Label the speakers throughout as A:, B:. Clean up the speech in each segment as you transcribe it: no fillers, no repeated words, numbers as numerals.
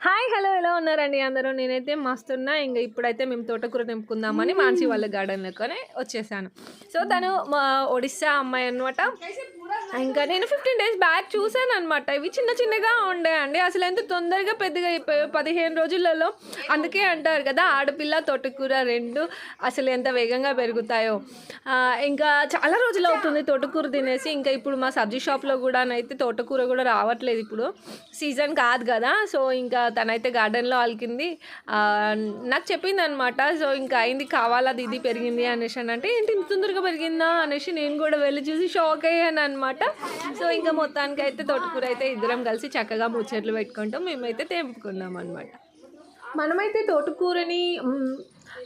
A: Hi hello ఎలా ఉన్నారండి అందరూ? నేనైతే మస్తున్నా. ఇప్పుడైతే మేము తోటకూర తెంపుకుందామని మానసి వాళ్ళ గార్డెన్‌లోకనే వచ్చేసాను. సో, తను మా ఒడిస్సా అమ్మాయి అనమాట. ఇంకా నేను 15 డేస్ బ్యాక్ చూసాననమాట. ఇవి చిన్న చిన్నగా ఉండేయండి. అసలు ఎంత తొందరగా పెద్దగా అయిపోయాయో 15 రోజులలో. అందుకే అంటారు కదా, ఆడపిల్ల తోటకూర 2 అసలు ఎంత వేగంగా పెరుగుతాయో. ఇంకా చాలా రోజులు అవుతుంది తోటకూర తినేసి. ఇంకా ఇప్పుడు మా సబ్జీ షాప్‌లో కూడానైతే తోటకూర కూడా రావట్లేదు ఇప్పుడు. సీజన్ కాదు కదా! సో, ఇంకా తనైతే గార్డెన్‌లో అలికింది. నాకు చెప్పిందనమాట. సో, ఇంకా అయింది కావాలా దీది పెరిగింది అనేసి అంటే, ఏంటి ఇంత తొందరగా పెరిగిందా అనేసి నేను కూడా వెళ్ళి చూసి షాక్ అయ్యాననమాట. సో, ఇంకా మొత్తానికైతే తోటకూర అయితే ఇద్దరం కలిసి చక్కగా ముచ్చట్లు పెట్టుకుంటాం. మేమైతే తెంపుకున్నాం అనమాట. మనమైతే తోటకూరని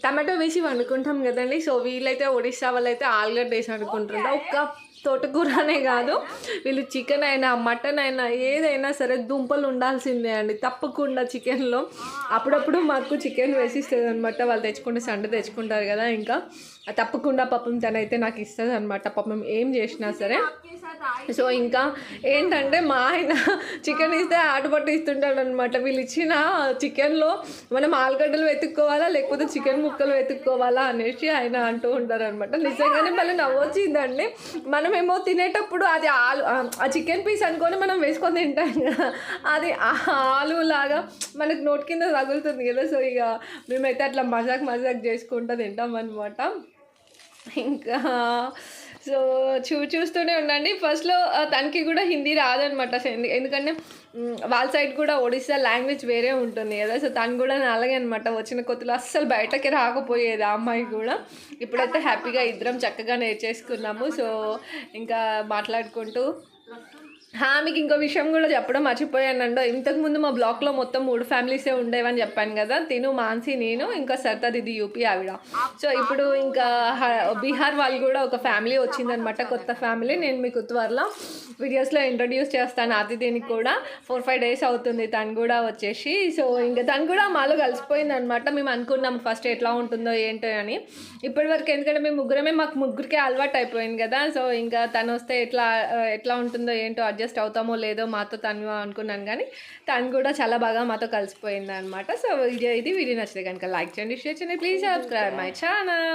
A: టమాటో వేసి వండుకుంటాం కదండి. సో, వీళ్ళైతే ఒడిస్సా వాళ్ళైతే ఆలుగడ్డ వేసి వండుకుంటారు. ఒక్క తోటకూరనే కాదు, వీళ్ళు చికెన్ అయినా మటన్ అయినా ఏదైనా సరే దుంపలు ఉండాల్సిందే అండి తప్పకుండా చికెన్లో. అప్పుడప్పుడు మాకు చికెన్ వేసిస్తుంది అనమాట. వాళ్ళు తెచ్చుకుంటే సండే తెచ్చుకుంటారు కదా, ఇంకా తప్పకుండా పాపం తనైతే నాకు ఇస్తుంది అనమాట పాపం ఏం చేసినా సరే. సో, ఇంకా ఏంటంటే మా ఆయన చికెన్ ఇస్తే ఆటపట్టు ఇస్తుంటాడు అనమాట. వీళ్ళు ఇచ్చిన చికెన్లో మనం ఆలుగడ్డలు వెతుక్కోవాలా లేకపోతే చికెన్ ముక్కలు వెతుక్కోవాలా అనేసి ఆయన అంటూ ఉంటారు అనమాట. నిజంగానే మళ్ళీ నవ్వొచ్చిందండి. మనమేమో తినేటప్పుడు అది ఆ చికెన్ పీస్ అనుకొని మనం వేసుకొని తింటాం కదా, అది ఆలు లాగా మనకు నోటి కింద తగులుతుంది కదా. సో, ఇక మేమైతే అట్లా మజాక్ చేసుకుంటూ తింటాం అనమాట. ఇంకా సో, చూస్తూనే ఉండండి. ఫస్ట్‌లో తనకి కూడా హిందీ రాదనమాట. ఎందుకంటే వాళ్ళ సైడ్ కూడా ఒడిస్సా లాంగ్వేజ్ వేరే ఉంటుంది కదా. సో, తను కూడా అలాగే అనమాట. వచ్చిన కొత్తలో అస్సలు బయటకి రాకపోయేది ఆ అమ్మాయి కూడా. ఇప్పుడైతే హ్యాపీగా ఇద్దరం చక్కగా నేర్చేసుకున్నాము. సో, ఇంకా మాట్లాడుకుంటూ మీకు ఇంకో విషయం కూడా చెప్పడం మర్చిపోయానండి. ఇంతకుముందు మా బ్లాక్లో మొత్తం 3 ఫ్యామిలీసే ఉండేవని చెప్పాను కదా. తిను, మాన్సి, నేను, ఇంకా సరితా దీది యూపీ ఆవిడ. సో, ఇప్పుడు ఇంకా బీహార్ వాళ్ళు కూడా ఒక ఫ్యామిలీ వచ్చిందనమాట, కొత్త ఫ్యామిలీ. నేను మీకు త్వరలో వీడియోస్లో ఇంట్రడ్యూస్ చేస్తాను. అతిథిని కూడా 4-5 డేస్ అవుతుంది తను కూడా వచ్చేసి. సో, ఇంకా తను కూడా మాలో కలిసిపోయింది అనమాట. మేము అనుకున్నాం ఫస్ట్ ఎట్లా ఉంటుందో ఏంటో అని. ఇప్పటివరకు ఎందుకంటే మేము మాకు ముగ్గురికే అలవాటు అయిపోయింది కదా. సో, ఇంకా తను వస్తే ఎట్లా ఉంటుందో ఏంటో అడ్జస్ట్ అవుతామో లేదో మాతో తను అనుకున్నాను, కానీ తను కూడా చాలా బాగా మాతో కలిసిపోయింది అనమాట. సో, ఇది వీడియో నచ్చితే కనుక లైక్ చేయండి, షేర్ చేయండి, ప్లీజ్ సబ్స్క్రైబ్ మై ఛానల్.